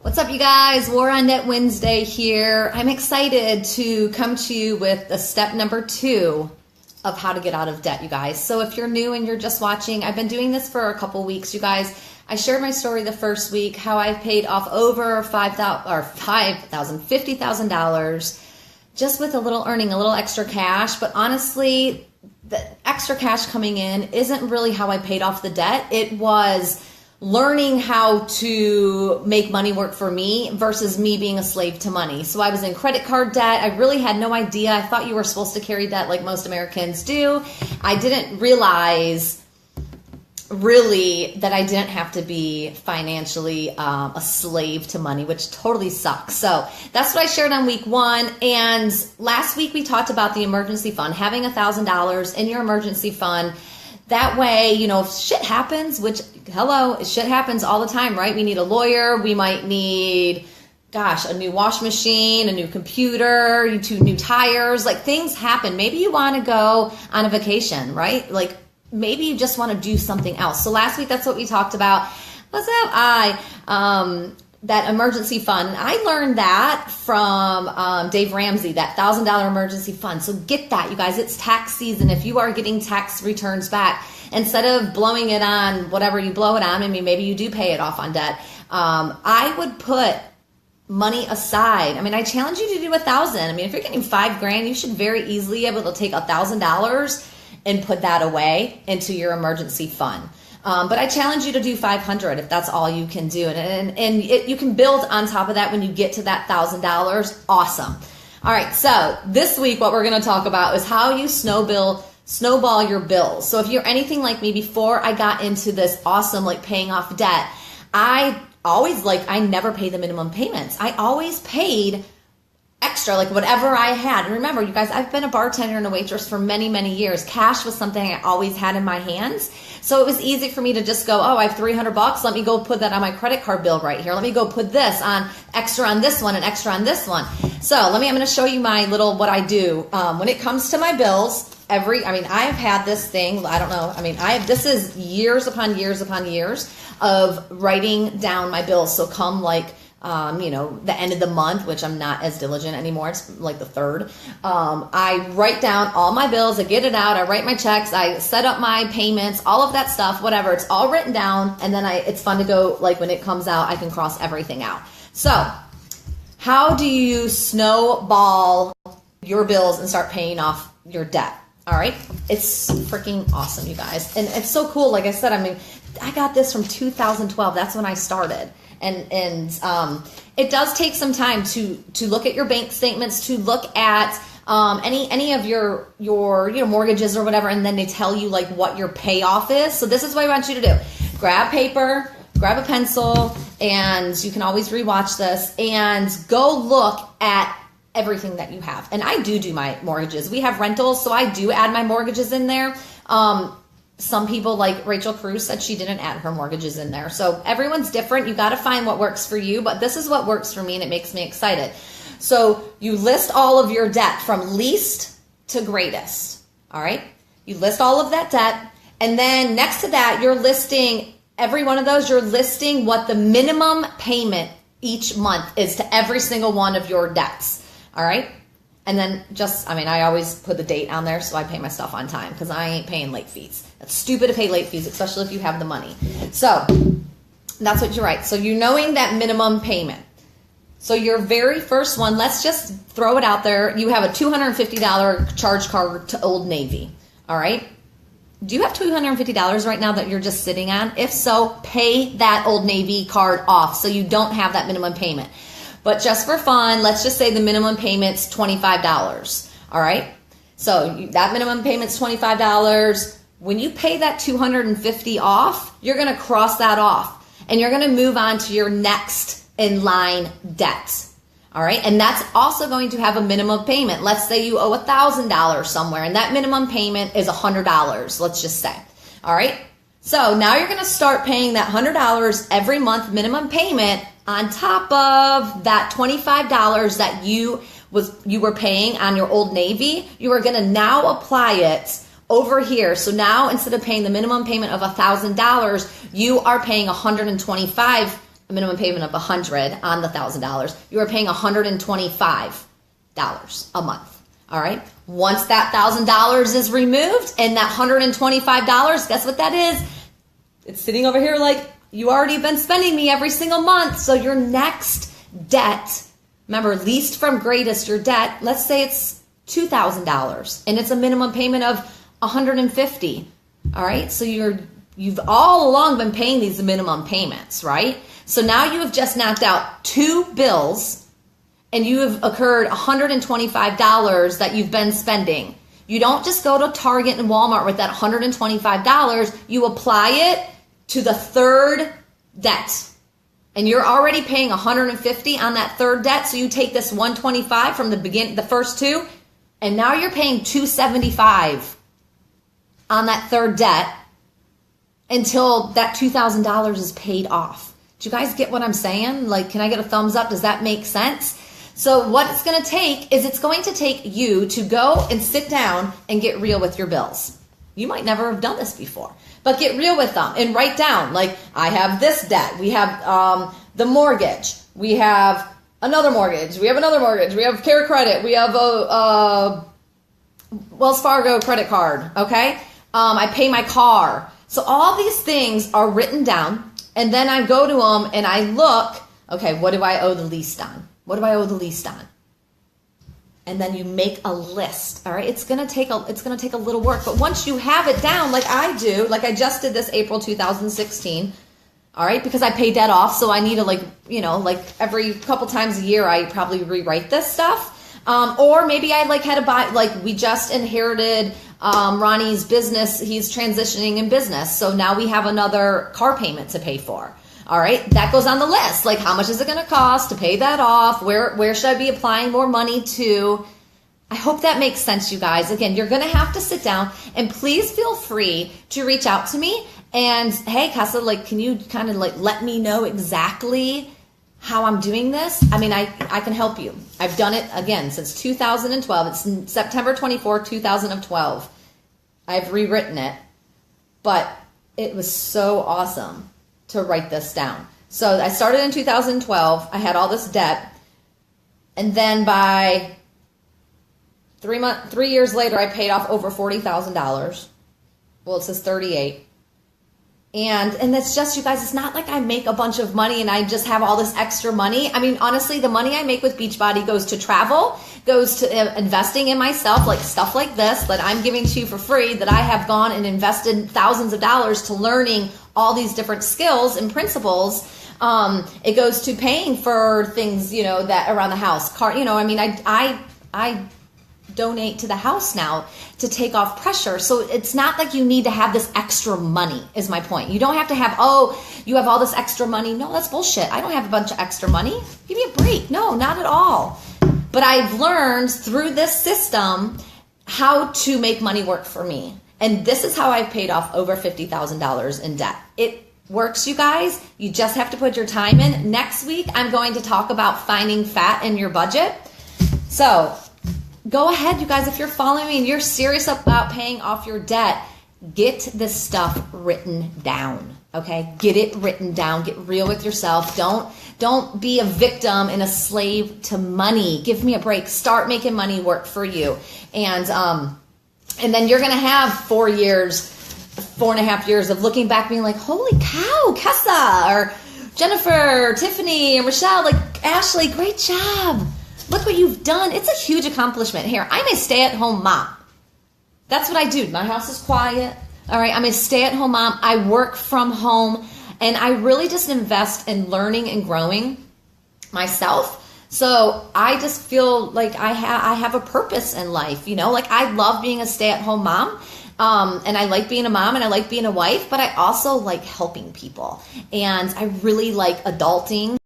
What's up, you guys? War on Debt Wednesday here. I'm excited to come to you with the step number 2 of how to get out of debt, you guys. So if you're new and you're just watching, I've been doing this for a couple weeks, you guys. I shared my story the first week, how I've paid off over $50,000 just with earning a little extra cash. But honestly, the extra cash coming in isn't really how I paid off the debt. It was learning how to make money work for me versus me being a slave to money. So I was in credit card debt. I really had no idea. I thought you were supposed to carry debt like most Americans do. I didn't realize really that I didn't have to be financially a slave to money, which totally sucks. So that's what I shared on week 1. And last week we talked about the emergency fund, having $1,000 in your emergency fund. That way, if shit happens, which, hello, shit happens all the time, right? We need a lawyer. We might need, a new wash machine, a new computer, 2 new tires. Like, things happen. Maybe you want to go on a vacation, right? Like, maybe you just want to do something else. So last week, that's what we talked about. What's up? That emergency fund. I learned that from Dave Ramsey, that $1,000 emergency fund. So get that, you guys. It's tax season. If you are getting tax returns back, instead of blowing it on whatever you blow it on, maybe you do pay it off on debt. I would put money aside. I challenge you to do $1,000. If you're getting $5,000, you should very easily be able to take $1,000 and put that away into your emergency fund. But I challenge you to do $500 if that's all you can do. And you can build on top of that when you get to that $1,000. Awesome. All right, so this week what we're going to talk about is how you snowball your bills. So if you're anything like me, before I got into this awesome paying off debt, I never paid the minimum payments. I always paid extra, whatever I had. And remember, you guys, I've been a bartender and a waitress for many, many years. Cash was something I always had in my hands. So it was easy for me to just go, I have $300. Let me go put that on my credit card bill right here. Let me go put this on extra on this one and extra on this one. So I'm going to show you what I do. When it comes to my bills, I've had this thing, I don't know. This is years upon years upon years of writing down my bills. So come the end of the month, which I'm not as diligent anymore. It's the 3rd. I write down all my bills. I get it out. I write my checks. I set up my payments, all of that stuff, whatever. It's all written down. And then it's fun to go, when it comes out, I can cross everything out. So how do you snowball your bills and start paying off your debt? All right. It's freaking awesome, you guys. And it's so cool. Like I said, I got this from 2012. That's when I started. And it does take some time to look at your bank statements, to look at any of your mortgages or whatever, and then they tell you what your payoff is. So this is what I want you to do. Grab paper, grab a pencil, and you can always rewatch this, and go look at everything that you have. And I do my mortgages. We have rentals, so I do add my mortgages in there. Some people, like Rachel Cruz, said she didn't add her mortgages in there. So everyone's different. You got to find what works for you, but this is what works for me, and it makes me excited. So you list all of your debt from least to greatest. All right. You list all of that debt. And then next to that, you're listing every one of those. You're listing what the minimum payment each month is to every single one of your debts. All right. And then I always put the date on there so I pay my stuff on time, because I ain't paying late fees. That's stupid to pay late fees, especially if you have the money. So that's what you write. So you're knowing that minimum payment. So your very first one, let's just throw it out there. You have a $250 charge card to Old Navy. All right. Do you have $250 right now that you're just sitting on? If so, pay that Old Navy card off so you don't have that minimum payment. But just for fun, let's just say the minimum payment's $25. All right. So that minimum payment's $25. When you pay that $250 off, you're going to cross that off, and you're going to move on to your next in line debt. All right. And that's also going to have a minimum payment. Let's say you owe $1,000 somewhere, and that minimum payment is $100. Let's just say. All right. So now you're going to start paying that $100 every month minimum payment on top of that $25 that you were paying on your Old Navy. You are going to now apply it over here. So now instead of paying the minimum payment of $1,000, you are paying $125 a minimum payment of $100 on the $1,000, you are paying $125 a month. All right. Once that $1,000 is removed and that $125, guess what that is? It's sitting over here like you already been spending me every single month. So your next debt, remember, least from greatest, your debt, let's say it's $2,000 and it's a minimum payment of $150. All right. So you've all along been paying these minimum payments, right? So now you have just knocked out 2 bills and you have occurred $125 that you've been spending. You don't just go to Target and Walmart with that $125. You apply it to the third debt. And you're already paying $150 on that third debt. So you take this $125 from the first 2, and now you're paying $275 on that third debt until that $2,000 is paid off. Do you guys get what I'm saying? Like, can I get a thumbs up? Does that make sense? So what it's going to take is it's going to take you to go and sit down and get real with your bills. You might never have done this before, but get real with them and write down, like, I have this debt. We have the mortgage. We have another mortgage. We have another mortgage. We have Care Credit. We have a Wells Fargo credit card. Okay. I pay my car. So all these things are written down, and then I go to them and I look, okay, what do I owe the least on? What do I owe the least on? And then you make a list. All right. It's going to take a little work, but once you have it down, like I do, like I just did this April 2016. All right. Because I pay debt off. So I need to, like every couple times a year, I probably rewrite this stuff. Or maybe I had to buy, we just inherited, Ronnie's business. He's transitioning in business. So now we have another car payment to pay for. All right, that goes on the list. Like, how much is it going to cost to pay that off? Where should I be applying more money to? I hope that makes sense, you guys. Again, you're going to have to sit down, and please feel free to reach out to me. And hey, Casa, can you kind of let me know exactly how I'm doing this? I mean, I can help you. I've done it again since 2012. It's September 24, 2012. I've rewritten it, but it was so awesome to write this down. So I started in 2012. I had all this debt. And then by 3 years later, I paid off over $40,000. Well, it says 38. And that's just, you guys, it's not like I make a bunch of money and I just have all this extra money. I mean, honestly, the money I make with Beachbody goes to travel, goes to investing in myself, like stuff like this that I'm giving to you for free, that I have gone and invested thousands of dollars to learning all these different skills and principles. It goes to paying for things, that around the house, I donate to the house now to take off pressure. So it's not like you need to have this extra money, is my point. You don't have to have, you have all this extra money. No, that's bullshit. I don't have a bunch of extra money. Give me a break. No, not at all. But I've learned through this system how to make money work for me. And this is how I've paid off over $50,000 in debt. It works, you guys. You just have to put your time in. Next week, I'm going to talk about finding fat in your budget. So go ahead, you guys. If you're following me and you're serious about paying off your debt, get this stuff written down. Okay? Get it written down. Get real with yourself. Don't be a victim and a slave to money. Give me a break. Start making money work for you. And then you're going to have 4.5 years of looking back being like, holy cow, Kessa, or Jennifer, Tiffany, and Rochelle, Ashley, great job. Look what you've done. It's a huge accomplishment. Here, I'm a stay-at-home mom. That's what I do. My house is quiet. All right, I'm a stay-at-home mom. I work from home, and I really just invest in learning and growing myself. So I just feel like I have a purpose in life, I love being a stay-at-home mom. And I like being a mom and I like being a wife, but I also like helping people. And I really like adulting.